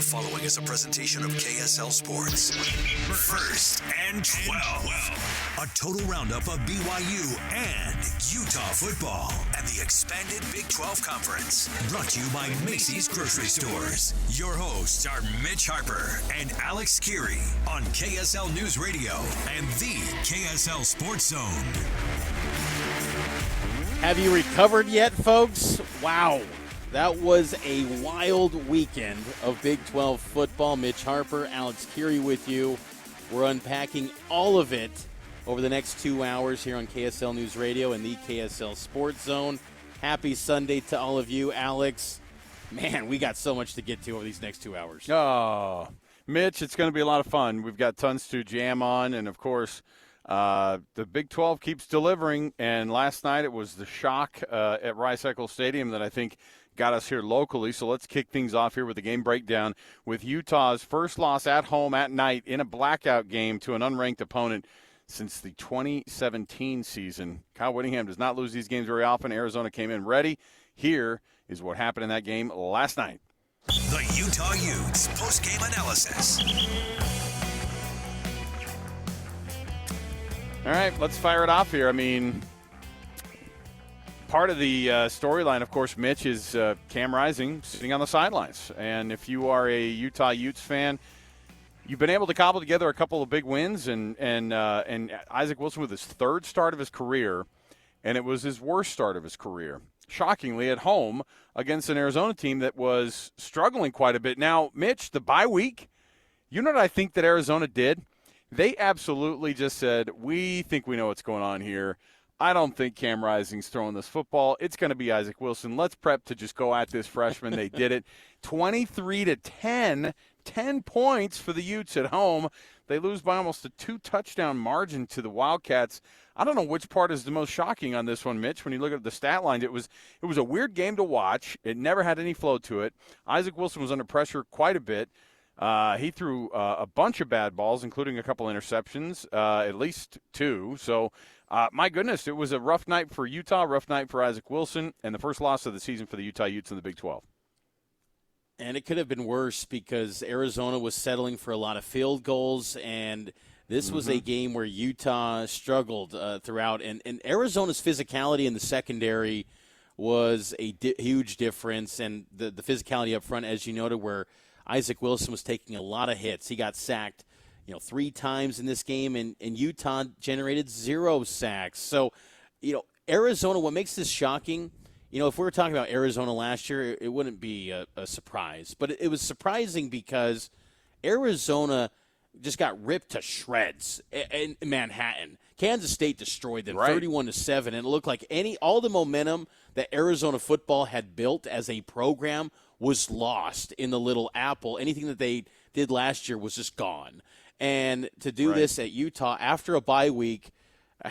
following is a presentation of KSL Sports. First and 12. A total roundup of BYU and Utah football and the expanded Big 12 Conference. Brought to you by Macy's Grocery Stores. Your hosts are Mitch Harper and Alex Kirry on KSL News Radio and the KSL Sports Zone. Have you recovered yet, folks? Wow. That was a wild weekend of Big 12 football. Mitch Harper, Alex Kirry with you. We're unpacking all of it over the next 2 hours here on KSL News Radio and the KSL Sports Zone. Happy Sunday to all of you, Alex. Man, we got so much to get to over these next 2 hours. Oh, Mitch, it's going to be a lot of fun. We've got tons to jam on, and, of course, the Big 12 keeps delivering. And last night it was the shock at Rice-Eccles Stadium that I think got us here locally. So let's kick things off here with the game breakdown with Utah's first loss at home at night in a blackout game to an unranked opponent since the 2017 season. Kyle Whittingham does not lose these games very often. Arizona came in ready. Here is what happened in that game last night. The Utah Utes post-game analysis. All right, let's fire it off here. I mean, part of the storyline, of course, Mitch, is Cam Rising sitting on the sidelines. And if you are a Utah Utes fan, you've been able to cobble together a couple of big wins. And Isaac Wilson with his third start of his career, and it was his worst start of his career. Shockingly, at home against an Arizona team that was struggling quite a bit. Now, Mitch, the bye week, you know what I think that Arizona did? They absolutely just said, we think we know what's going on here. I don't think Cam Rising's throwing this football. It's going to be Isaac Wilson. Let's prep to just go at this freshman. They did it. 23-10, 10 points for the Utes at home. They lose by almost a 2-touchdown margin to the Wildcats. I don't know which part is the most shocking on this one, Mitch. When you look at the stat lines, it was a weird game to watch. It never had any flow to it. Isaac Wilson was under pressure quite a bit. He threw a bunch of bad balls, including a couple interceptions, at least 2. So, my goodness, it was a rough night for Utah, rough night for Isaac Wilson, and the first loss of the season for the Utah Utes in the Big 12. And it could have been worse because Arizona was settling for a lot of field goals, and this was a game where Utah struggled throughout. And Arizona's physicality in the secondary was a huge difference, and the physicality up front, as you noted, where Isaac Wilson was taking a lot of hits. He got sacked 3 times in this game, and Utah generated 0 sacks. So, Arizona, what makes this shocking, if we were talking about Arizona last year, it wouldn't be a surprise. But it was surprising because Arizona just got ripped to shreds in Manhattan. Kansas State destroyed them 31-7, and it looked like all the momentum that Arizona football had built as a program was lost in the Little Apple. Anything that they did last year was just gone. And to do this at Utah after a bye week,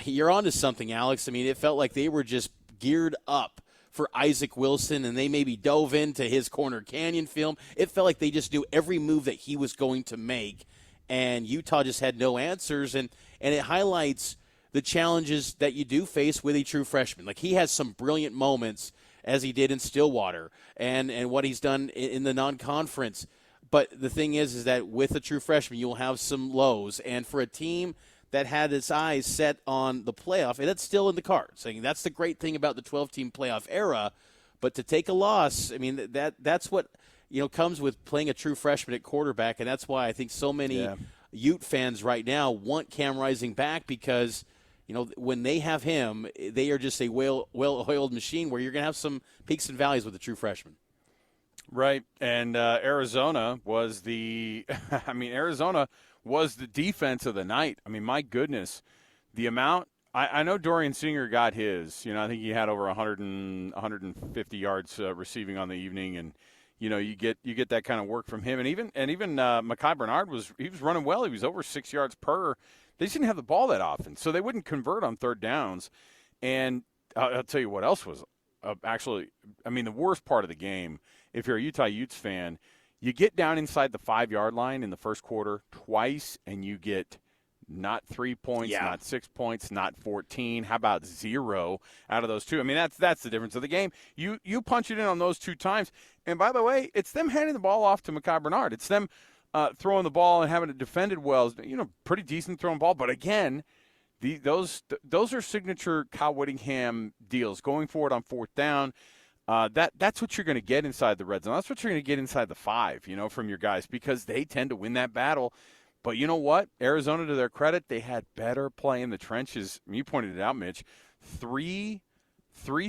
you're on to something, Alex. I mean, it felt like they were just geared up for Isaac Wilson, and they maybe dove into his Corner Canyon film. It felt like they just knew every move that he was going to make, and Utah just had no answers. And it highlights the challenges that you do face with a true freshman. Like, he has some brilliant moments, as he did in Stillwater, and what he's done in the non-conference. But the thing is that with a true freshman, you'll have some lows. And for a team that had its eyes set on the playoff, and it's still in the cards. I mean, that's the great thing about the 12-team playoff era. But to take a loss, I mean, that's what comes with playing a true freshman at quarterback, and that's why I think so many Ute fans right now want Cam Rising back, because when they have him, they are just a well-oiled machine where you're going to have some peaks and valleys with a true freshman. Right, and Arizona was Arizona was the defense of the night. I mean, my goodness, the amount – I know Dorian Singer got his. I think he had over 150 yards receiving on the evening, and you get that kind of work from him. And even Mekhi Bernard was running well. He was over 6 yards per. They just didn't have the ball that often, so they wouldn't convert on third downs. And I'll tell you what else was the worst part of the game, if you're a Utah Utes fan, you get down inside the 5-yard line in the first quarter twice, and you get Not 3 points, Yeah. not 6 points, not 14. How about 0 out of those two? I mean, that's the difference of the game. You punch it in on those 2 times. And by the way, it's them handing the ball off to Mekhi Bernard. It's them throwing the ball and having it defended well. Pretty decent throwing ball. But again, those are signature Kyle Whittingham deals. Going forward on 4th down, that's what you're going to get inside the red zone. That's what you're going to get inside the 5, from your guys, because they tend to win that battle. But you know what? Arizona, to their credit, they had better play in the trenches. You pointed it out, Mitch. Three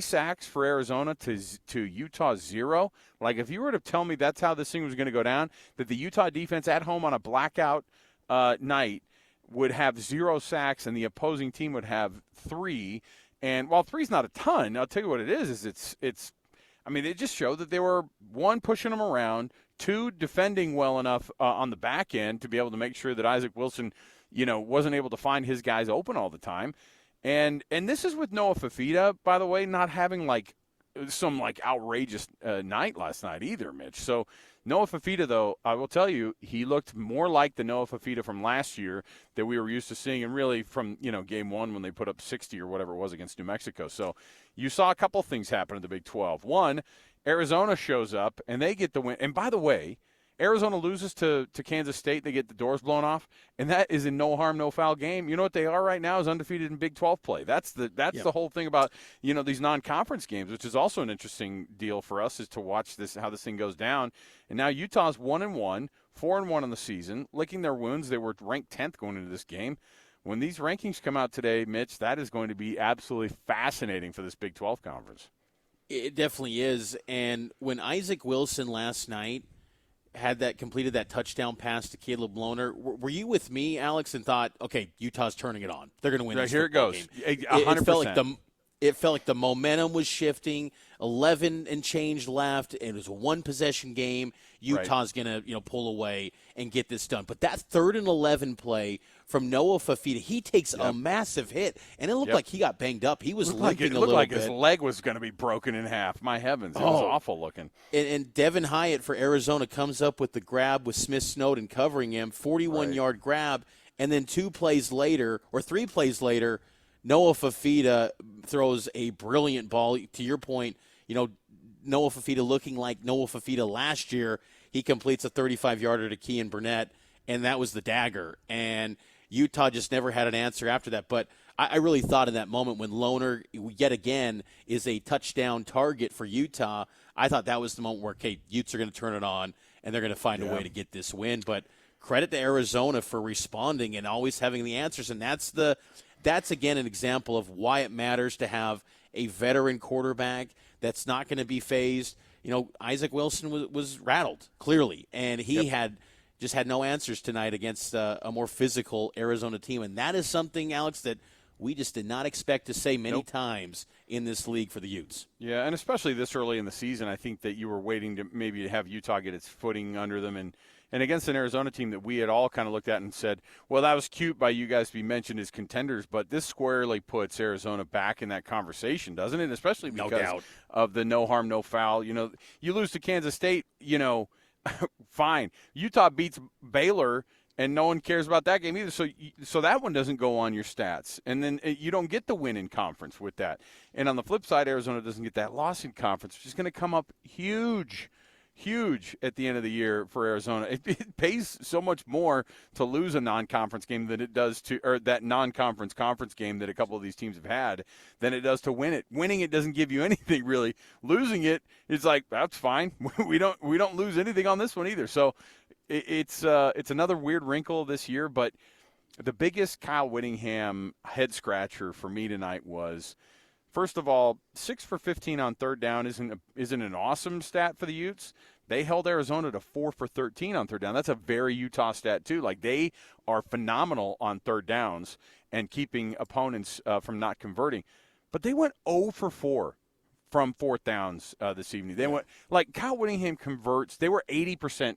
sacks for Arizona to Utah's 0. Like, if you were to tell me that's how this thing was going to go down, that the Utah defense at home on a blackout night would have 0 sacks and the opposing team would have 3. And while 3's not a ton, I'll tell you what it is it's I mean, it just showed that they were, 1, pushing them around, 2, defending well enough on the back end to be able to make sure that Isaac Wilson, wasn't able to find his guys open all the time. And this is with Noah Fafita, by the way, not having some outrageous night last night either, Mitch. So Noah Fafita, though, I will tell you, he looked more like the Noah Fafita from last year that we were used to seeing, and really from game 1 when they put up 60 or whatever it was against New Mexico. So you saw a couple things happen in the Big 12. One, Arizona shows up and they get the win. And by the way, Arizona loses to Kansas State. They get the doors blown off, and that is a no harm, no foul game. You know what they are right now is undefeated in Big 12 play. That's the whole thing about these non-conference games, which is also an interesting deal for us, is to watch how this thing goes down. And now Utah's 1-1, 4-1 on the season, licking their wounds. They were ranked 10th going into this game. When these rankings come out today, Mitch, that is going to be absolutely fascinating for this Big 12 conference. It definitely is. And when Isaac Wilson last night completed that touchdown pass to Caleb Lohner, were you with me, Alex, and thought, okay, Utah's turning it on. They're going to win this Here it goes. game. 100%. It felt like the momentum was shifting. 11 and change left. It was a 1-possession game. Utah's going to pull away and get this done. But that 3rd and 11 play from Noah Fafita, he takes a massive hit, and it looked like he got banged up. He was limping a little bit. It looked like his leg was going to be broken in half. My heavens, it was awful looking. And Devin Hyatt for Arizona comes up with the grab with Smith Snowden covering him, 41-yard grab, and then 3 plays later, Noah Fafita throws a brilliant ball. To your point, Noah Fafita looking like Noah Fafita last year. He completes a 35-yarder to Kean Burnett, and that was the dagger. And Utah just never had an answer after that. But I really thought in that moment when Lohner, yet again, is a touchdown target for Utah, I thought that was the moment where, okay, Utes are going to turn it on, and they're going to find a way to get this win. But credit to Arizona for responding and always having the answers. And that's again, an example of why it matters to have a veteran quarterback that's not going to be phased. Isaac Wilson was rattled, clearly, and he had no answers tonight against a more physical Arizona team. And that is something, Alex, that we just did not expect to say many times in this league for the Utes. Yeah, and especially this early in the season, I think that you were waiting to maybe have Utah get its footing under them. And against an Arizona team that we had all kind of looked at and said, well, that was cute by you guys to be mentioned as contenders, but this squarely puts Arizona back in that conversation, doesn't it? Especially because of the no harm, no foul. You lose to Kansas State, fine. Utah beats Baylor, and no one cares about that game either. So that one doesn't go on your stats. And then you don't get the win in conference with that. And on the flip side, Arizona doesn't get that loss in conference, which is going to come up huge at the end of the year for Arizona. It pays so much more to lose a non-conference game than it does or that non-conference conference game that a couple of these teams have had, than it does to win it. Winning it doesn't give you anything really. Losing it, it's like, that's fine. We don't lose anything on this one either. So it's another weird wrinkle this year. But the biggest Kyle Whittingham head scratcher for me tonight was, first of all, 6 for 15 on 3rd down isn't an awesome stat for the Utes. They held Arizona to 4 for 13 on 3rd down. That's a very Utah stat too. Like, they are phenomenal on 3rd downs and keeping opponents from not converting. But they went 0 for 4 from 4th downs this evening. They went, like, Kyle Whittingham converts. They were 80%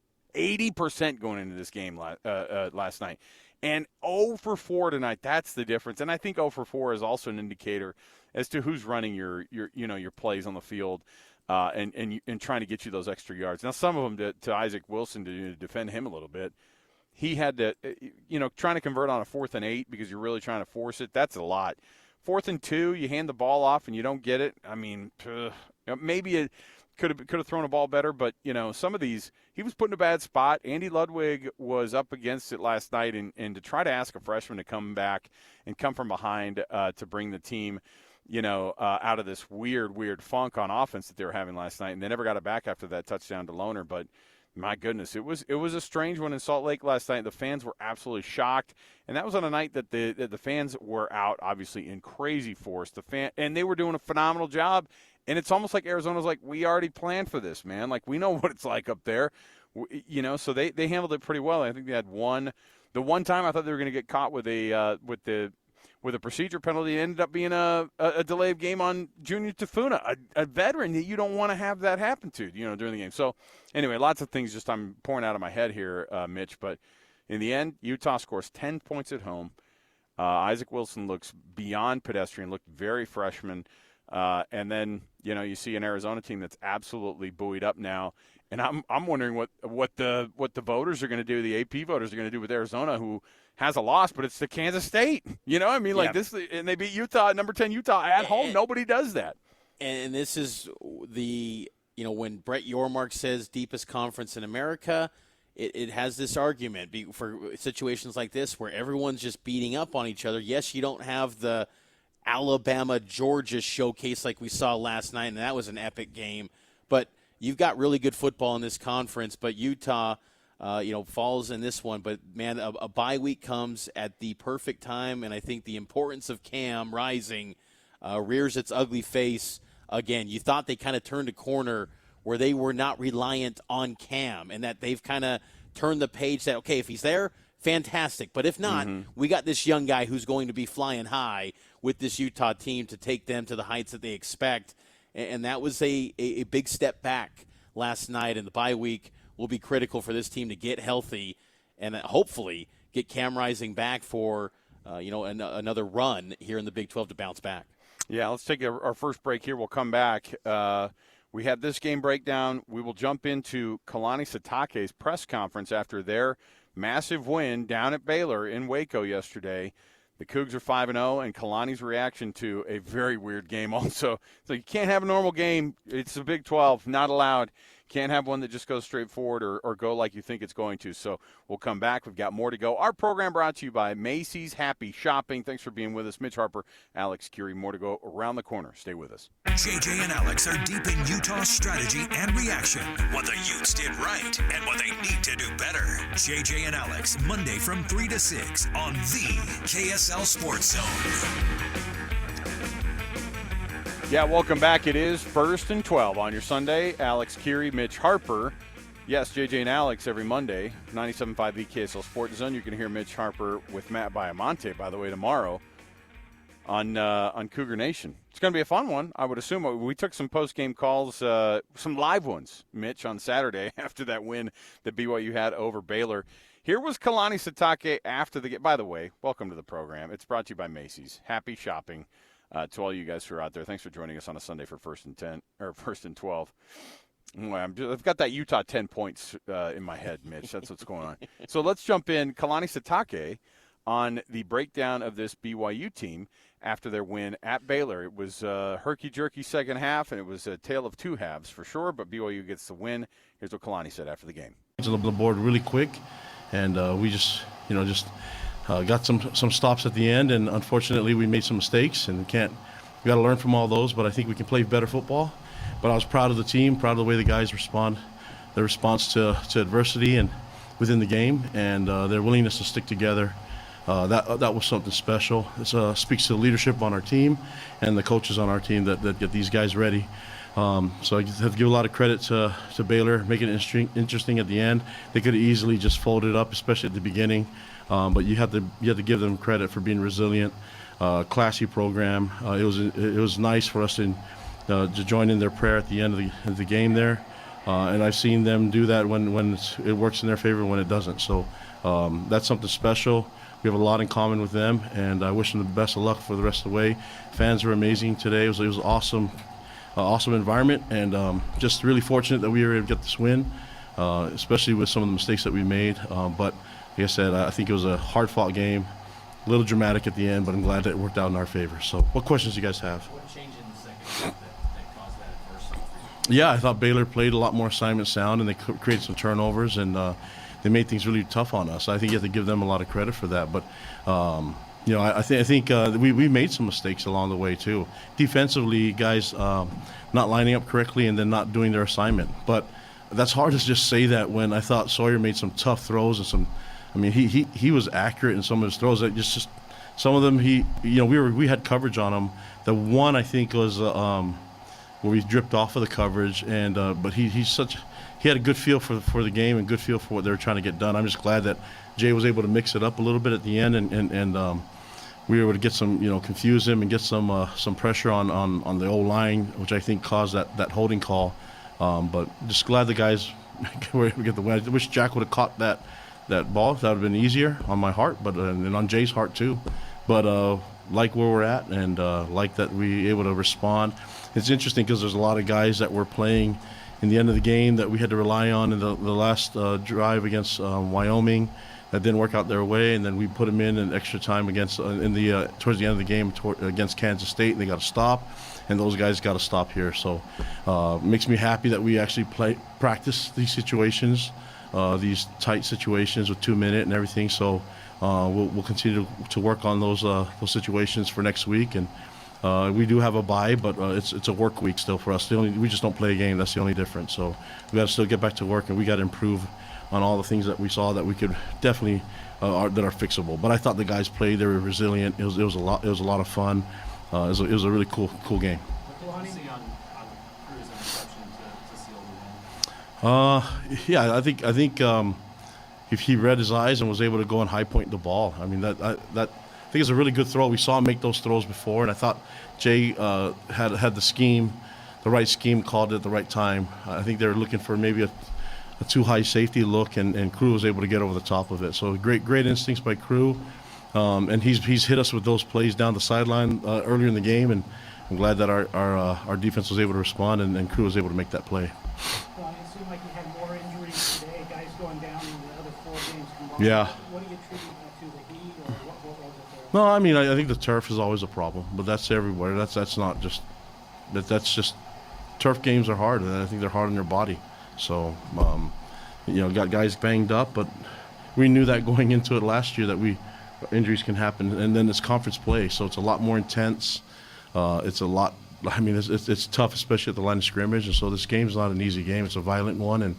going into this game last night. And 0 for 4 tonight, that's the difference. And I think 0 for 4 is also an indicator as to who's running your plays on the field and trying to get you those extra yards. Now, some of them to Isaac Wilson to defend him a little bit. he had to, trying to convert on a 4th and 8 because you're really trying to force it. That's a lot. 4th and 2, you hand the ball off and you don't get it. I mean, maybe it could have thrown a ball better, but some of these he was put in a bad spot. Andy Ludwig was up against it last night, and to try to ask a freshman to come back and come from behind to bring the team, out of this weird funk on offense that they were having last night, and they never got it back after that touchdown to Loner, but. My goodness, it was a strange one in Salt Lake last night. The fans were absolutely shocked, and that was on a night that the fans were out, obviously in crazy force. And they were doing a phenomenal job. And it's almost like Arizona's like, we already planned for this, man. Like, we know what it's like up there, So they handled it pretty well. I think they had the one time I thought they were going to get caught with a procedure penalty. It ended up being a delay of game on Junior Tafuna, a veteran that you don't want to have that happen to, during the game. So, anyway, lots of things just I'm pouring out of my head here, Mitch. But in the end, Utah scores 10 points at home. Isaac Wilson looks beyond pedestrian, looked very freshman. And then, you see an Arizona team that's absolutely buoyed up now. And I'm wondering what the voters are going to do, the AP voters are going to do with Arizona, who has a loss, but it's the Kansas State. Like this, and they beat Utah, number 10 Utah at home. Nobody does that. And this is when Brett Yormark says deepest conference in America, it has this argument for situations like this where everyone's just beating up on each other. Yes, you don't have the Alabama-Georgia showcase like we saw last night, and that was an epic game. But you've got really good football in this conference, but Utah – falls in this one. But, man, a bye week comes at the perfect time, and I think the importance of Cam rising rears its ugly face again. You thought they kind of turned a corner where they were not reliant on Cam, and that they've kind of turned the page that, okay, if he's there, fantastic. But if not, we got this young guy who's going to be flying high with this Utah team to take them to the heights that they expect. And that was a big step back last night in the bye week. Will be critical for this team to get healthy and hopefully get Cam Rising back for, another run here in the Big 12 to bounce back. Yeah, let's take our first break here. We'll come back. We had this game breakdown. We will jump into Kalani Sitake's press conference after their massive win down at Baylor in Waco yesterday. The Cougs are 5-0, and Kalani's reaction to a very weird game also. So you can't have a normal game. It's the Big 12, not allowed. Can't have one that just goes straight forward or go like you think it's going to. So we'll come back. We've got more to go. Our program brought to you by Macy's Happy Shopping. Thanks for being with us. Mitch Harper, Alex Kirry. More to go around the corner. Stay with us. JJ and Alex are deep in Utah strategy and reaction. What the Utes did right and what they need to do better. JJ and Alex, Monday from 3 to 6 on the KSL Sports Zone. Yeah, welcome back. It is 1st and 12 on your Sunday. Alex Kirry, Mitch Harper. Yes, JJ and Alex every Monday, 97.5 the KSL Sports Zone. You can hear Mitch Harper with Matt Baiamonte, by the way, tomorrow on Cougar Nation. It's going to be a fun one, I would assume. We took some post-game calls, some live ones, Mitch, on Saturday after that win that BYU had over Baylor. Here was Kalani Sitake after the game. By the way, welcome to the program. It's brought to you by Macy's. Happy shopping. To all you guys who are out there, thanks for joining us on a Sunday for 1st and 12. I've got that Utah 10 points in my head, Mitch. That's what's going on. So let's jump in. Kalani Sitake on the breakdown of this BYU team after their win at Baylor. It was a herky-jerky second half, and it was a tale of two halves for sure, but BYU gets the win. Here's what Kalani said after the game. To the board really quick, and we just got some stops at the end, and unfortunately we made some mistakes, and we got to learn from all those, but I think we can play better football. But I was proud of the team, proud of the way the guys respond, their response to adversity and within the game, and their willingness to stick together. That was something special. It speaks to the leadership on our team and the coaches on our team that get these guys ready. So I have to give a lot of credit to Baylor, making it interesting at the end. They could have easily just folded up, especially at the beginning. But you have to give them credit for being resilient, classy program. It was nice for us to join in their prayer at the end of the game there, and I've seen them do that when it works in their favor and when it doesn't. So that's something special. We have a lot in common with them, and I wish them the best of luck for the rest of the way. Fans were amazing today. It was awesome environment, and just really fortunate that we were able to get this win. especially with some of the mistakes that we made. But like I said, I think it was a hard-fought game, a little dramatic at the end, but I'm glad that it worked out in our favor. So what questions do you guys have? What changed in the second half that caused that adversity for you? Yeah, I thought Baylor played a lot more assignment sound, and they created some turnovers, and they made things really tough on us. I think you have to give them a lot of credit for that. But I think we made some mistakes along the way too. Defensively, guys not lining up correctly and then not doing their assignment. But that's hard to just say that when I thought Sawyer made some tough throws and some. I mean, he was accurate in some of his throws. That just some of them we had coverage on him. The one I think was where we dripped off of the coverage, and but he had a good feel for the game and good feel for what they were trying to get done. I'm just glad that Jay was able to mix it up a little bit at the end, and we were able to get some, confuse him and get some pressure on the O-line, which I think caused that holding call. But just glad the guys were able to get the win. I wish Jack would have caught that ball. That would have been easier on my heart, but and on Jay's heart too. But like where we're at, and like that we were able to respond. It's interesting because there's a lot of guys that were playing in the end of the game that we had to rely on in the last drive against Wyoming. That didn't work out their way, and then we put them in extra time against towards the end of the game against Kansas State, and they got to stop, and those guys got to stop here. So makes me happy that we actually practice these situations, these tight situations with 2 minute and everything. So we'll continue to work on those situations for next week, and we do have a bye, but it's a work week still for us. We just don't play a game. That's the only difference. So we got to still get back to work, and we got to improve on all the things that we saw that we could definitely that are fixable. But I thought the guys played; they were resilient. It was a lot of fun. It was a really cool game. Kalani on Cruz interception to seal the win. Yeah, I think if he read his eyes and was able to go and high point the ball, I mean that I think it's a really good throw. We saw him make those throws before, and I thought Jay had the right scheme called at the right time. I think they were looking for maybe a too high safety look, and Crew was able to get over the top of it. So great instincts by Crew, and he's hit us with those plays down the sideline earlier in the game, and I'm glad that our defense was able to respond, and Crew was able to make that play. Well, it seemed like you had more injuries today, guys going down in the other 4 games combined. Yeah. What do you attribute that to, the heat, or what was it there? No, I mean I think the turf is always a problem, but that's everywhere. That's not just that's just turf games are hard, and I think they're hard on your body. So, got guys banged up, but we knew that going into it last year that injuries can happen, and then it's conference play, so it's a lot more intense. It's a lot. I mean, it's tough, especially at the line of scrimmage, and so this game's not an easy game. It's a violent one, and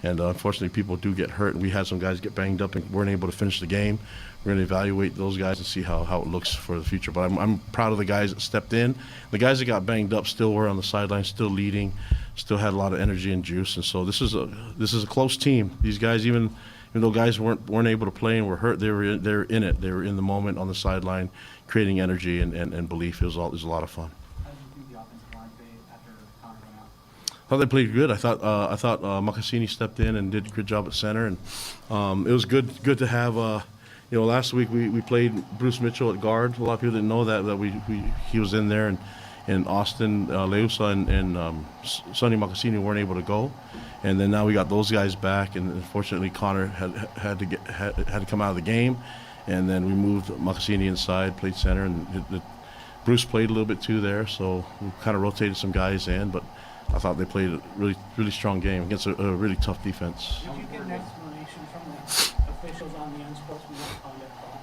unfortunately, people do get hurt, and we had some guys get banged up and weren't able to finish the game. We're going to evaluate those guys and see how it looks for the future. But I'm proud of the guys that stepped in. The guys that got banged up still were on the sideline, still leading, still had a lot of energy and juice. And so this is a close team. These guys, even though guys weren't able to play and were hurt, they were in it. They were in the moment on the sideline, creating energy and belief. It was a lot of fun. How did you think the offensive line played after Connor went out? I thought they played good. I thought Makasini stepped in and did a good job at center, and it was good to have. Last week we played Bruce Mitchell at guard. A lot of people didn't know that he was in there, and Austin Leusa and Sonny Makasini weren't able to go, and then now we got those guys back, and unfortunately Connor had to come out of the game, and then we moved Makasini inside, played center, and Bruce played a little bit too there, so we kind of rotated some guys in, but I thought they played a really, really strong game against a really tough defense. Did you get an explanation from the officials on the unsportsmanlike conduct call?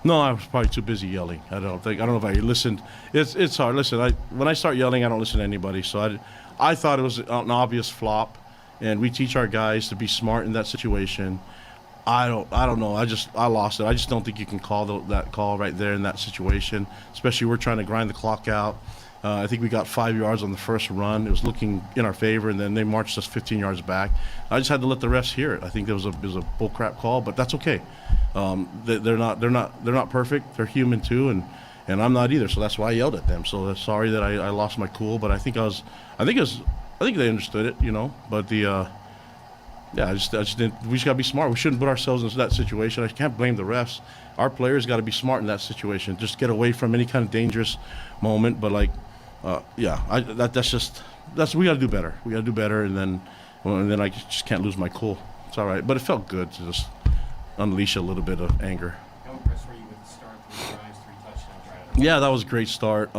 No, I was probably too busy yelling. I don't know if I listened. It's hard. Listen, when I start yelling, I don't listen to anybody. So I thought it was an obvious flop, and we teach our guys to be smart in that situation. I don't know. I lost it. I just don't think you can call that call right there in that situation, especially we're trying to grind the clock out. I think we got 5 yards on the first run. It was looking in our favor, and then they marched us 15 yards back. I just had to let the refs hear it. I think it was a bullcrap call, but that's okay. They're not perfect. They're human too, and I'm not either. So that's why I yelled at them. So sorry that I lost my cool, but I think they understood it, But I just didn't. We just gotta be smart. We shouldn't put ourselves into that situation. I can't blame the refs. Our players got to be smart in that situation. Just get away from any kind of dangerous moment. But we got to do better. We got to do better, and and then I just can't lose my cool. It's all right, but it felt good to just unleash a little bit of anger. How impressed were you with the start, 3 drives, 3 touchdowns right out of Yeah, that was a great start.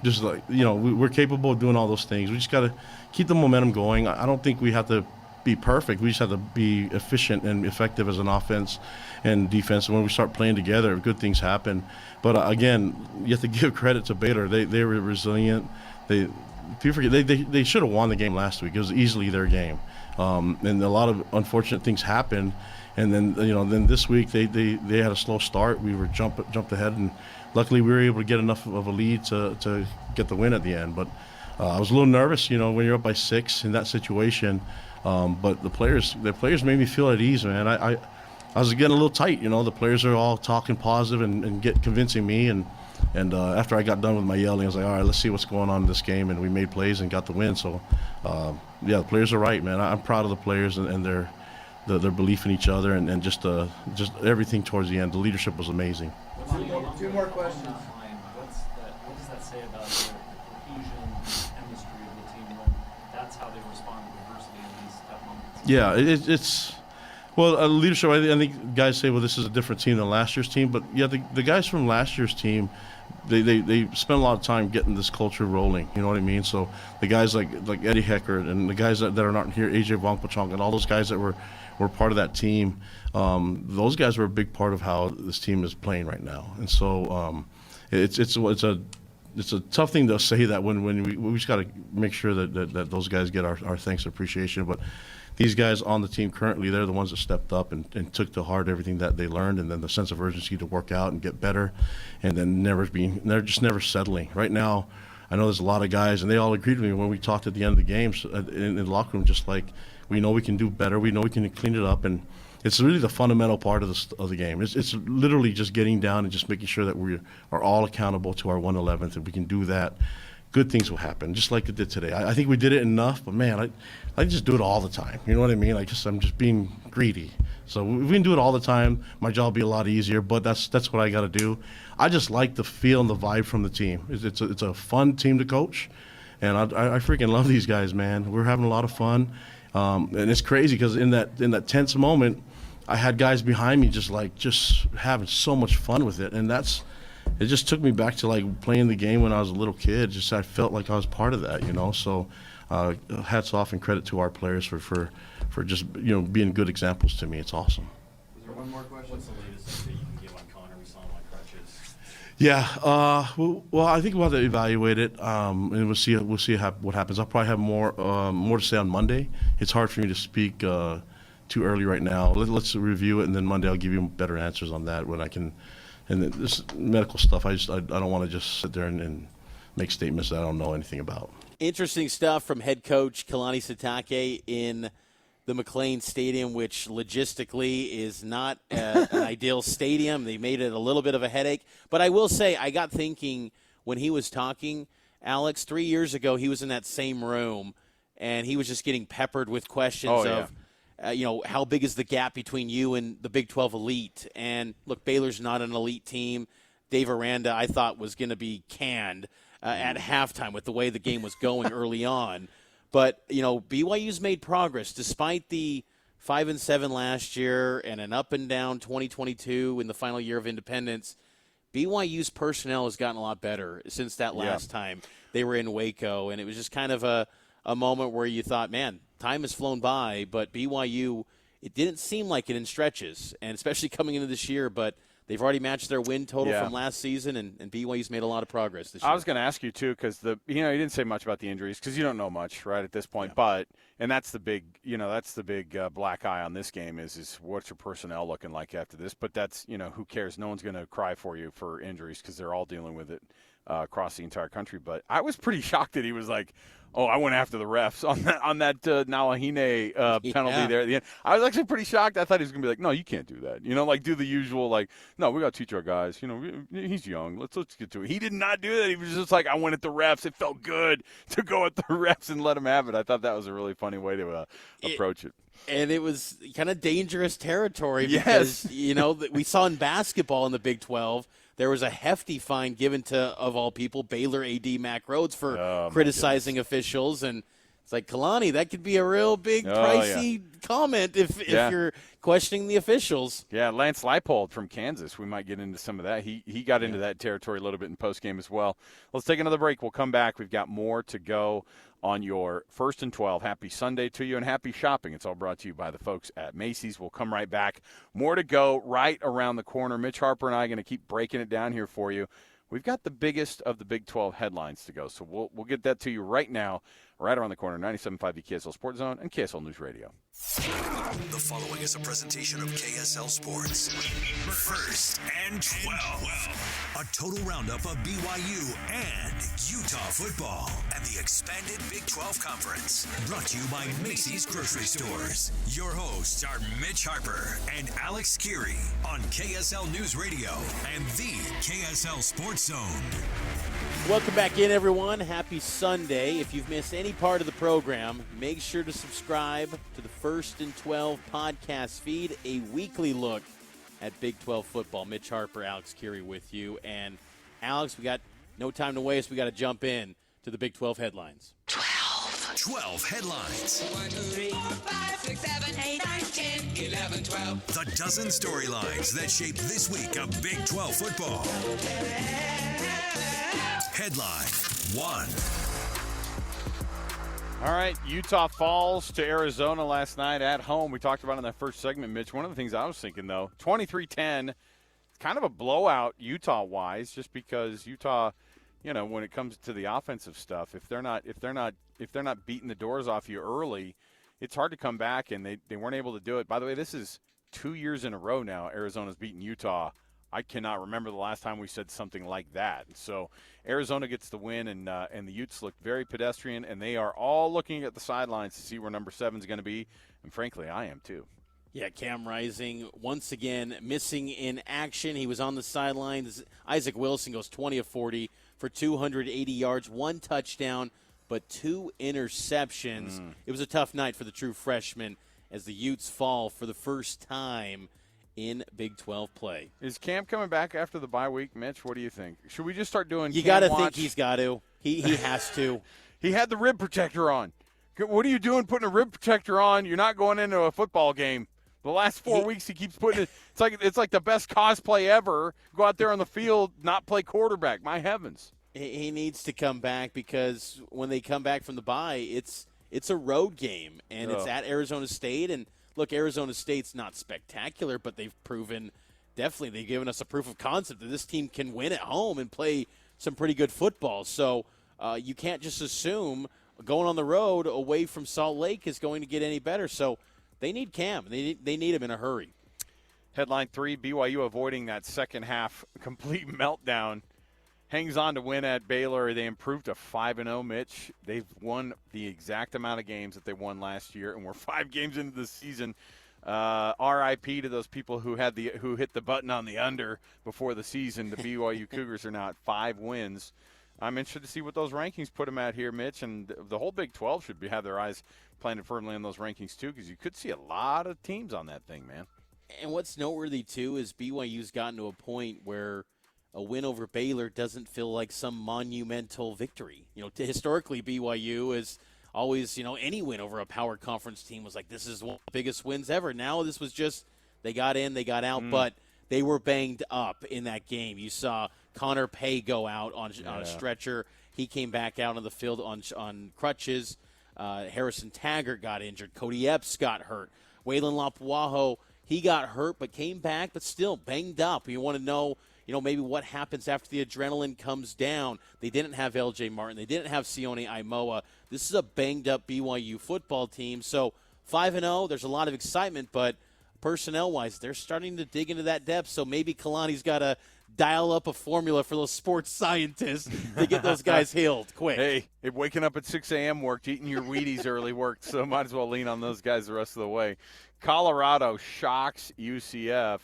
Just like, we're capable of doing all those things. We just got to keep the momentum going. I don't think we have to be perfect. We just have to be efficient and effective as an offense and defense. And when we start playing together, good things happen. But again, you have to give credit to Baylor. They were resilient. People forget they should have won the game last week. It was easily their game, and a lot of unfortunate things happened. And then this week they had a slow start. We were jumped ahead, and luckily we were able to get enough of a lead to get the win at the end. But I was a little nervous, when you're up by 6 in that situation. But the players made me feel at ease, man. I was getting a little tight, The players are all talking positive and convincing me. And after I got done with my yelling, I was like, all right, let's see what's going on in this game. And we made plays and got the win. So, the players are right, man. I'm proud of the players and their belief in each other and just everything towards the end. The leadership was amazing. Two more questions. What does that say about the cohesion, chemistry of the team when that's how they respond to adversity in these tough moments? Yeah, it's leadership. I think guys say, well, this is a different team than last year's team, but yeah, the guys from last year's team, they spent a lot of time getting this culture rolling. You know what I mean? So the guys like Eddie Hecker and the guys that are not here, AJ Vongpachong, and all those guys that were part of that team, those guys were a big part of how this team is playing right now. And so it's a tough thing to say that when we just got to make sure that those guys get our thanks and appreciation. But these guys on the team currently, they're the ones that stepped up and took to heart everything that they learned, and then the sense of urgency to work out and get better, and then they're just never settling. Right now, I know there's a lot of guys, and they all agreed with me when we talked at the end of the games in the locker room, just like, we know we can do better, we know we can clean it up, and it's really the fundamental part of the game. It's literally just getting down and just making sure that we are all accountable to our 111th, and we can do that. Good things will happen, just like it did today. I think we did it enough, but man, I just do it all the time. You know what I mean? I'm just being greedy. So if we can do it all the time, my job will be a lot easier. But that's what I got to do. I just like the feel and the vibe from the team. It's a fun team to coach, and I freaking love these guys, man. We're having a lot of fun, and it's crazy because in that tense moment, I had guys behind me just having so much fun with it, and it just took me back to like playing the game when I was a little kid. I felt like I was part of that, So hats off and credit to our players for just being good examples to me. It's awesome. Is there one more question? What's the latest update you can give on Connor? We saw him on crutches. Yeah. Well, I think we'll have to evaluate it, and we'll see what happens. I'll probably have more to say on Monday. It's hard for me to speak too early right now. Let's review it, and then Monday I'll give you better answers on that when I can. And this medical stuff, I don't want to just sit there and make statements that I don't know anything about. Interesting stuff from head coach Kalani Sitake in the McLean Stadium, which logistically is not an ideal stadium. They made it a little bit of a headache. But I will say, I got thinking when he was talking, Alex, 3 years ago, he was in that same room, and he was just getting peppered with questions of, how big is the gap between you and the Big 12 elite? And, look, Baylor's not an elite team. Dave Aranda, I thought, was going to be canned at halftime with the way the game was going early on. But, BYU's made progress despite the 5-7 last year and an up-and-down 2022 in the final year of independence. BYU's personnel has gotten a lot better since that last time they were in Waco. And it was just kind of a moment where you thought, man, time has flown by, but BYU, it didn't seem like it in stretches, and especially coming into this year, but they've already matched their win total from last season, and BYU's made a lot of progress this year. I was going to ask you, too, because you didn't say much about the injuries because you don't know much, right, at this point. Yeah. And that's the big, black eye on this game is what's your personnel looking like after this. But that's, who cares? No one's going to cry for you for injuries because they're all dealing with it across the entire country. But I was pretty shocked that he was like, oh, I went after the refs on that Nawahine penalty there at the end. I was actually pretty shocked. I thought he was going to be like, no, you can't do that. Do the usual, no, we got to teach our guys. He's young. Let's get to it. He did not do that. He was just like, I went at the refs. It felt good to go at the refs and let him have it. I thought that was a really funny way to approach it. And it was kind of dangerous territory because, we saw in basketball in the Big 12, there was a hefty fine given to, of all people, Baylor AD Mack Rhodes for criticizing officials. And It's like, Kalani, that could be a real big, pricey comment if you're questioning the officials. Yeah, Lance Leipold from Kansas. We might get into some of that. He got into that territory a little bit in postgame as well. Let's take another break. We'll come back. We've got more to go on your 1st and 12. Happy Sunday to you and happy shopping. It's all brought to you by the folks at Macy's. We'll come right back. More to go right around the corner. Mitch Harper and I are going to keep breaking it down here for you. We've got the biggest of the Big 12 headlines to go, so we'll get that to you right now, right around the corner, 97.5 the KSL Sports Zone and KSL News Radio. The following is a presentation of KSL Sports. 1st and 12. A total roundup of BYU and Utah football and the expanded Big 12 Conference. Brought to you by Macy's Grocery Stores. Your hosts are Mitch Harper and Alex Kirry on KSL News Radio and the KSL Sports Zone. Welcome back in, everyone. Happy Sunday. If you've missed any part of the program, make sure to subscribe to the 1st and 12 podcast feed, a weekly look at Big 12 football. Mitch Harper, Alex Kirry with you. And, Alex, we got no time to waste. We got to jump in to the Big 12 headlines. 12 headlines. 1, 2, 3, 4, 5, 6, 7, 8, 9, 10, 11, 12. The dozen storylines that shape this week of Big 12 football. Headline 1. All right, Utah falls to Arizona last night at home. We talked about it in that first segment, Mitch. One of the things I was thinking, though, 23-10, kind of a blowout Utah-wise, just because Utah, when it comes to the offensive stuff, if they're not beating the doors off you early, it's hard to come back, and they weren't able to do it. By the way, this is 2 years in a row now Arizona's beaten Utah. I cannot remember the last time we said something like that. So Arizona gets the win, and the Utes look very pedestrian, and they are all looking at the sidelines to see where number 7 is going to be. And frankly, I am too. Yeah, Cam Rising once again missing in action. He was on the sidelines. Isaac Wilson goes 20 of 40 for 280 yards, 1 touchdown, but 2 interceptions. It was a tough night for the true freshman as the Utes fall for the first time in Big 12 play. Is Cam coming back after the bye week, Mitch? What do you think? Should we just start doing You got to think he's got to. He has to. He had the rib protector on. What are you doing putting a rib protector on? You're not going into a football game. The last 4 weeks he keeps putting it. It's like the best cosplay ever. Go out there on the field, not play quarterback. My heavens. He needs to come back because when they come back from the bye, it's a road game, and it's at Arizona State. And look, Arizona State's not spectacular, but they've proven they've given us a proof of concept that this team can win at home and play some pretty good football. So you can't just assume going on the road away from Salt Lake is going to get any better. So they need Cam. They need him in a hurry. Headline 3, BYU avoiding that second half complete meltdown. Hangs on to win at Baylor. They improved to 5-0, Mitch. They've won the exact amount of games that they won last year, and we're 5 games into the season. RIP to those people who hit the button on the under before the season. The BYU Cougars are now at 5 wins. I'm interested to see what those rankings put them at here, Mitch, and the whole Big 12 should have their eyes planted firmly on those rankings too, because you could see a lot of teams on that thing, man. And what's noteworthy too is BYU's gotten to a point where a win over Baylor doesn't feel like some monumental victory. Historically, BYU is always, any win over a power conference team was like, this is one of the biggest wins ever. Now this was just, they got in, they got out, but they were banged up in that game. You saw Connor Pay go out on a stretcher. He came back out on the field on crutches. Harrison Taggart got injured. Cody Epps got hurt. Waylon Lapuaho, he got hurt but came back, but still banged up. You want to know, maybe what happens after the adrenaline comes down. They didn't have L.J. Martin. They didn't have Sione Aimoa. This is a banged-up BYU football team. So 5-0, there's a lot of excitement, but personnel-wise, they're starting to dig into that depth. So maybe Kalani's got to dial up a formula for those sports scientists to get those guys healed quick. Hey, waking up at 6 a.m. worked, eating your Wheaties early worked, so might as well lean on those guys the rest of the way. Colorado shocks UCF.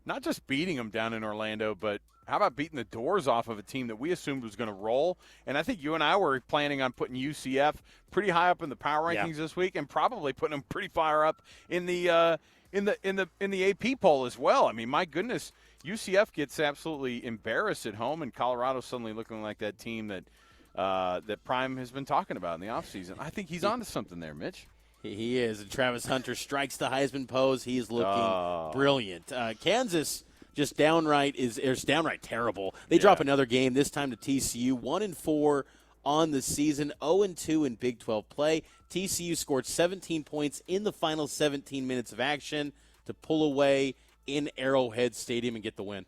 Not just beating them down in Orlando, but how about beating the doors off of a team that we assumed was going to roll? And I think you and I were planning on putting UCF pretty high up in the power rankings this week, and probably putting them pretty far up in the AP poll as well. I mean, my goodness, UCF gets absolutely embarrassed at home, and Colorado suddenly looking like that team that that Prime has been talking about in the offseason. I think he's onto something there, Mitch. He is. And Travis Hunter strikes the Heisman pose. He is looking brilliant. Kansas just downright terrible. They drop another game, this time to TCU, 1-4 on the season, 0-2 in Big 12 play. TCU scored 17 points in the final 17 minutes of action to pull away in Arrowhead Stadium and get the win.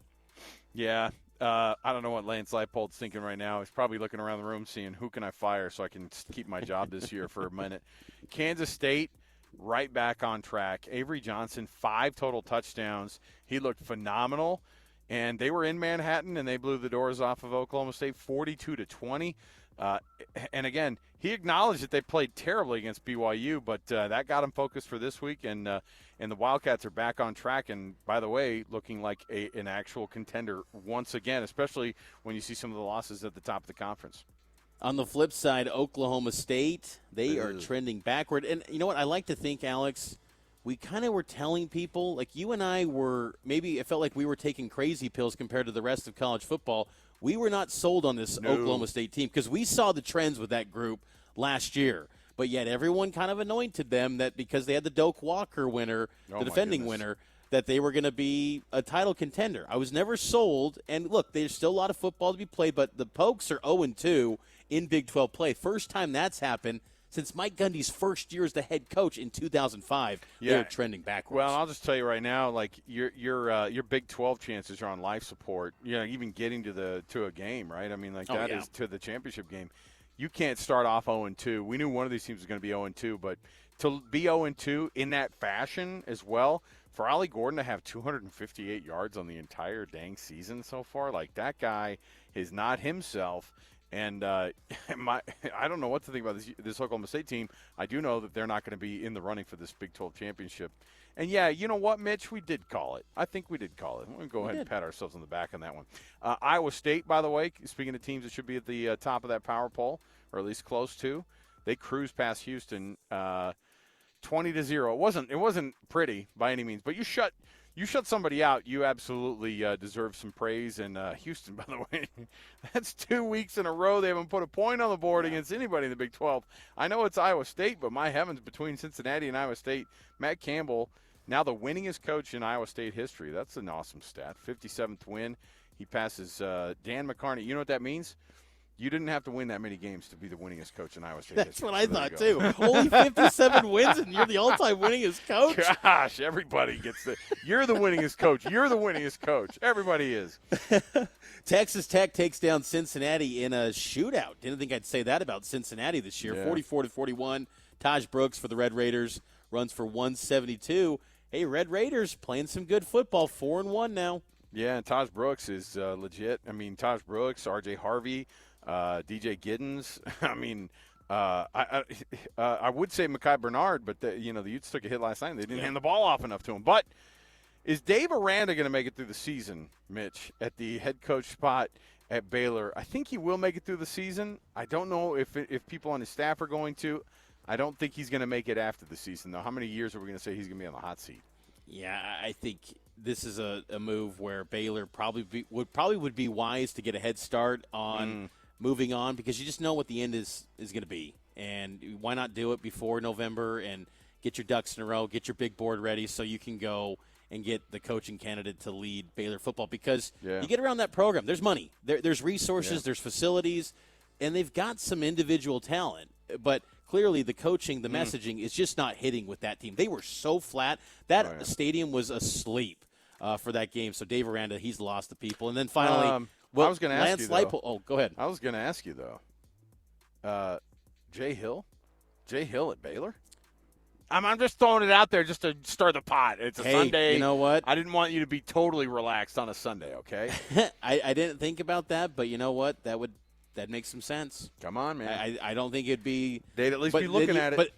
Yeah. I don't know what Lance Leipold's thinking right now. He's probably looking around the room seeing who can I fire so I can keep my job this year for a minute. Kansas State, right back on track. Avery Johnson, 5 total touchdowns. He looked phenomenal. And they were in Manhattan, and they blew the doors off of Oklahoma State 42-20. And again, he acknowledged that they played terribly against BYU, but that got him focused for this week. And the Wildcats are back on track. And by the way, looking like an actual contender once again, especially when you see some of the losses at the top of the conference. On the flip side, Oklahoma State, they are trending backward. And you know what? I like to think, Alex, we kind of were telling people, like you and I were, maybe it felt like we were taking crazy pills compared to the rest of college football. We were not sold on this Oklahoma State team because we saw the trends with that group last year. But yet everyone kind of anointed them that because they had the Doak Walker winner, the defending winner, that they were going to be a title contender. I was never sold. And, look, there's still a lot of football to be played, but the Pokes are 0-2 in Big 12 play. First time that's happened since Mike Gundy's first year as the head coach in 2005. They're trending backwards. Well, I'll just tell you right now, like your Big 12 chances are on life support. You know, even getting to a game, right? I mean, like that is to the championship game. You can't start off 0-2. We knew one of these teams was going to be 0-2, but to be 0-2 in that fashion as well, for Ollie Gordon to have 258 yards on the entire dang season so far, like that guy is not himself. And I don't know what to think about this Oklahoma State team. I do know that they're not going to be in the running for this Big 12 championship. And, yeah, you know what, Mitch? We did call it. I think we did call it. We're going to go ahead and pat ourselves on the back on that one. Iowa State, by the way, speaking of teams that should be at the top of that power poll, or at least close to, they cruised past Houston 20-0. It wasn't pretty by any means, but you shut somebody out, you absolutely deserve some praise. And Houston, by the way, that's 2 weeks in a row they haven't put a point on the board against anybody in the Big 12. I know it's Iowa State, but my heavens, between Cincinnati and Iowa State, Matt Campbell, now the winningest coach in Iowa State history. That's an awesome stat. 57th win. He passes Dan McCarney. You know what that means? You didn't have to win that many games to be the winningest coach in Iowa State That's history. what I thought, too. Only 57 wins, and you're the all-time winningest coach? Gosh, everybody gets you're the winningest coach. You're the winningest coach. Everybody is. Texas Tech takes down Cincinnati in a shootout. Didn't think I'd say that about Cincinnati this year. 44-41. Taj Brooks for the Red Raiders runs for 172. Hey, Red Raiders playing some good football, 4-1 now. Yeah, and Taj Brooks is legit. I mean, Taj Brooks, R.J. Harvey, DJ Giddens. I mean, I would say Mekhi Bernard, but the Utes took a hit last night. And they didn't hand the ball off enough to him. But is Dave Aranda going to make it through the season, Mitch, at the head coach spot at Baylor? I think he will make it through the season. I don't know if people on his staff are going to. I don't think he's going to make it after the season, though. How many years are we going to say he's going to be on the hot seat? Yeah, I think this is a move where Baylor would be wise to get a head start on moving on, because you just know what the end is going to be. And why not do it before November and get your ducks in a row, get your big board ready so you can go and get the coaching candidate to lead Baylor football, because you get around that program. There's money. There's resources. There's facilities. And they've got some individual talent. But clearly the coaching, the messaging is just not hitting with that team. They were so flat. That stadium was asleep for that game. So Dave Aranda, he's lost the people. And then finally, I was going to ask you, though. Oh, go ahead. I was going to ask you, though. Jay Hill at Baylor? I'm just throwing it out there just to stir the pot. It's a Sunday. You know what? I didn't want you to be totally relaxed on a Sunday, okay? I didn't think about that, but you know what? That makes some sense. Come on, man. I don't think it'd be – they'd at least be looking at it.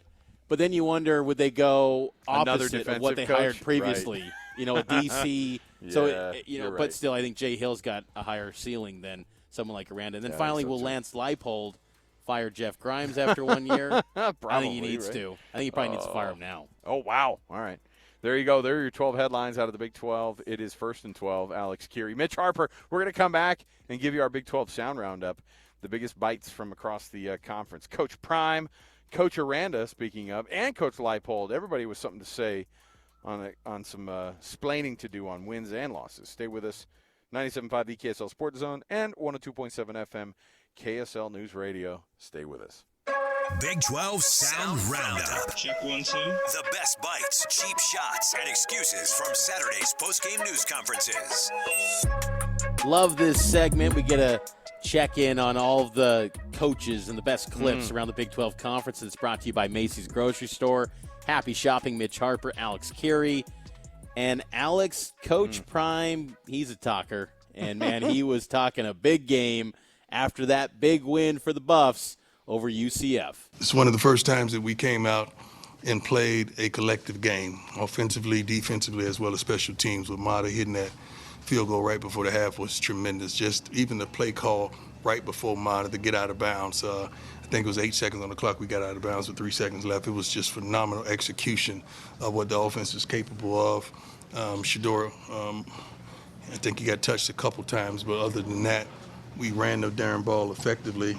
But then you wonder, would they go Another opposite defensive of what they coach? hired previously? Right. A DC. So, you're but right. still, I think Jay Hill's got a higher ceiling than someone like Aranda. And then Yeah, finally, so will too. Lance Leipold fire Jeff Grimes after 1 year? Probably, I think he needs right? to. I think he probably needs to fire him now. Oh, wow. All right. There you go. There are your 12 headlines out of the Big 12. It is 1st and 12. Alex Kirry. Mitch Harper. We're going to come back and give you our Big 12 Sound Roundup. the biggest bites from across the conference. Coach Prime, Coach Aranda, speaking of, and Coach Leipold. Everybody with something to say on some splaining to do on wins and losses. Stay with us. 97.5 the KSL Sports Zone and 102.7 FM KSL News Radio. Stay with us. Big 12 Sound Roundup. Check 1, 2. The best bites, cheap shots, and excuses from Saturday's postgame news conferences. Love this segment. We get a check-in on all of the coaches and the best clips around the Big 12 Conference. It's brought to you by Macy's Grocery Store. Happy shopping, Mitch Harper, Alex Kirry. And Alex, Coach Prime, he's a talker. And, man, he was talking a big game after that big win for the Buffs over UCF. It's one of the first times that we came out and played a collective game, offensively, defensively, as well as special teams, with Mata hitting that field goal right before the half was tremendous. Just even the play call right before Mata to get out of bounds. I think it was 8 seconds on the clock. We got out of bounds with 3 seconds left. It was just phenomenal execution of what the offense is capable of. Shador, I think he got touched a couple times, but other than that, we ran the darn ball effectively.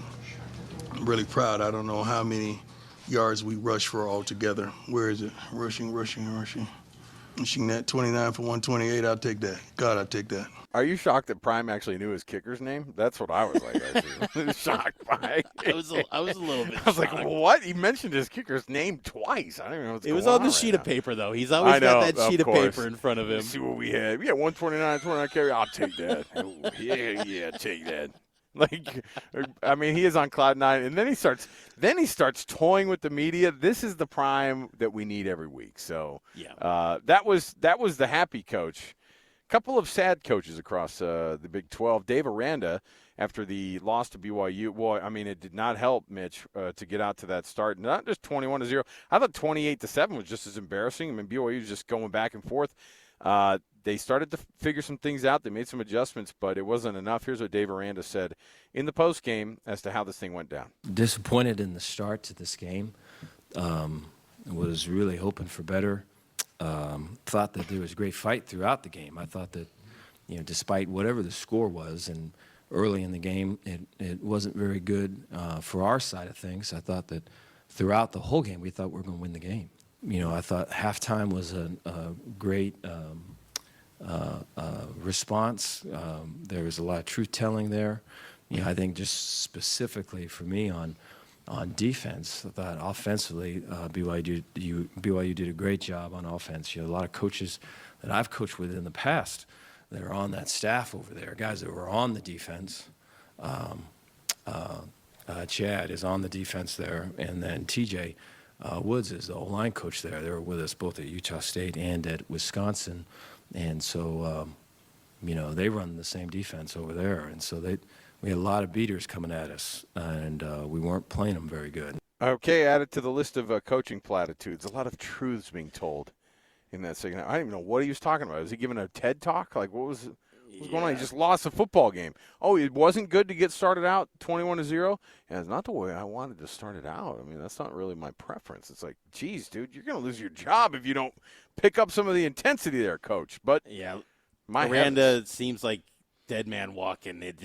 I'm really proud. I don't know how many yards we rushed for altogether. Where is it? Rushing that 29 for 128. I'll take that. God, I'll take that. Are you shocked that Prime actually knew his kicker's name? That's what I was like. I was shocked by. I was a little bit I was shocked. like, what? He mentioned his kicker's name twice. I don't even know what's It going was on on the right sheet now. of paper, though. He's always got that sheet of paper in front of him. Let's see what we had. We had 129 carry. I'll take that. Oh, yeah, take that. Like, I mean, he is on cloud nine, and then he starts toying with the media. This is the Prime that we need every week. So, that was the happy coach. Couple of sad coaches across the Big 12. Dave Aranda, after the loss to BYU, boy, I mean, it did not help Mitch to get out to that start. Not just 21-0. I thought 28-7 was just as embarrassing. I mean, BYU was just going back and forth. They started to figure some things out. They made some adjustments, but it wasn't enough. Here's what Dave Aranda said in the postgame as to how this thing went down. Disappointed in the start to this game. Was really hoping for better. Thought that there was a great fight throughout the game. I thought that, despite whatever the score was, and early in the game, it wasn't very good for our side of things. I thought that throughout the whole game, we thought we were going to win the game. I thought halftime was a great response. There was a lot of truth-telling there. I think just specifically for me on defense, I thought offensively, BYU did a great job on offense. You have a lot of coaches that I've coached with in the past that are on that staff over there, guys that were on the defense. Chad is on the defense there, and then TJ Woods is the O-line coach there. They were with us both at Utah State and at Wisconsin, and so they run the same defense over there, and so we had a lot of beaters coming at us, and we weren't playing them very good. Okay, added to the list of coaching platitudes. A lot of truths being told in that second. I don't even know what he was talking about. Was he giving a TED talk? Like, what was going on? He just lost a football game. Oh, it wasn't good to get started out 21-0? Yeah, it's not the way I wanted to start it out. I mean, that's not really my preference. It's like, geez, dude, you're going to lose your job if you don't pick up some of the intensity there, Coach. But Aranda seems like dead man walking. It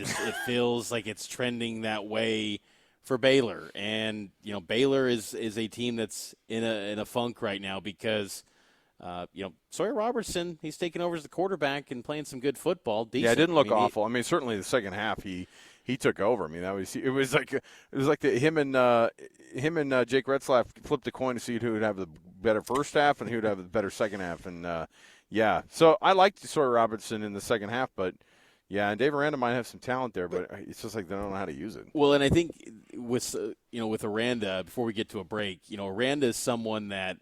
feels like it's trending that way for Baylor, and Baylor is a team that's in a funk right now because Sawyer Robertson, he's taking over as the quarterback and playing some good football. Decent. Yeah, it didn't look awful. I mean, certainly the second half he took over. I mean, it was like him and Jake Retzlaff flipped the coin to see who would have the better first half and who would have the better second half, and so I liked Sawyer Robertson in the second half, but. Yeah, and Dave Aranda might have some talent there, but it's just like they don't know how to use it. Well, and I think with Aranda, before we get to a break, Aranda is someone that,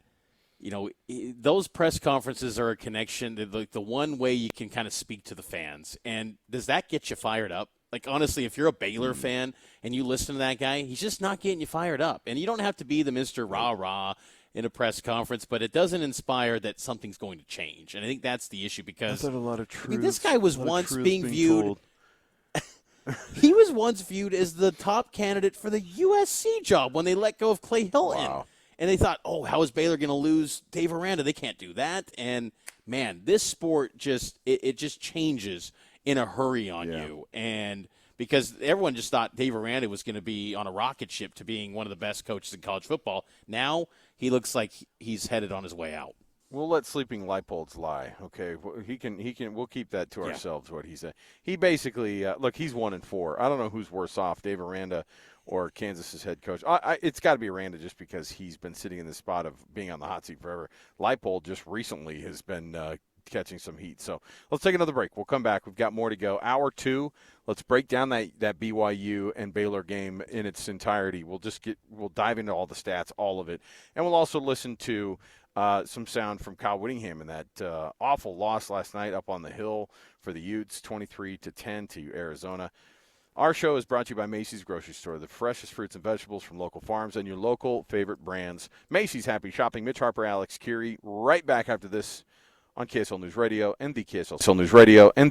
those press conferences are a connection to the one way you can kind of speak to the fans. And does that get you fired up? Like, honestly, if you're a Baylor fan and you listen to that guy, he's just not getting you fired up. And you don't have to be the Mr. Rah-Rah in a press conference, but it doesn't inspire that something's going to change. And I think that's the issue because a lot of truth. This guy was once being viewed he was once viewed as the top candidate for the USC job when they let go of Clay Hilton. Wow. And they thought, how is Baylor going to lose Dave Aranda? They can't do that. And, man, this sport just changes in a hurry on you. And because everyone just thought Dave Aranda was going to be on a rocket ship to being one of the best coaches in college football. Now he looks like he's headed on his way out. We'll let sleeping Leipold's lie. Okay, he can. We'll keep that to ourselves. What he said. He basically look. He's 1-4. I don't know who's worse off, Dave Aranda or Kansas's head coach. It's got to be Aranda just because he's been sitting in the spot of being on the hot seat forever. Leipold just recently has been catching some heat. So let's take another break. We'll come back. We've got more to go. Hour 2. Let's break down that BYU and Baylor game in its entirety. We'll dive into all the stats, all of it, and we'll also listen to some sound from Kyle Whittingham in that awful loss last night up on the hill for the Utes, 23-10 to Arizona. Our show is brought to you by Macy's Grocery Store, the freshest fruits and vegetables from local farms and your local favorite brands. Macy's Happy Shopping. Mitch, Harper, Alex, Kirry, right back after this on KSL News Radio and the KSL News Radio and the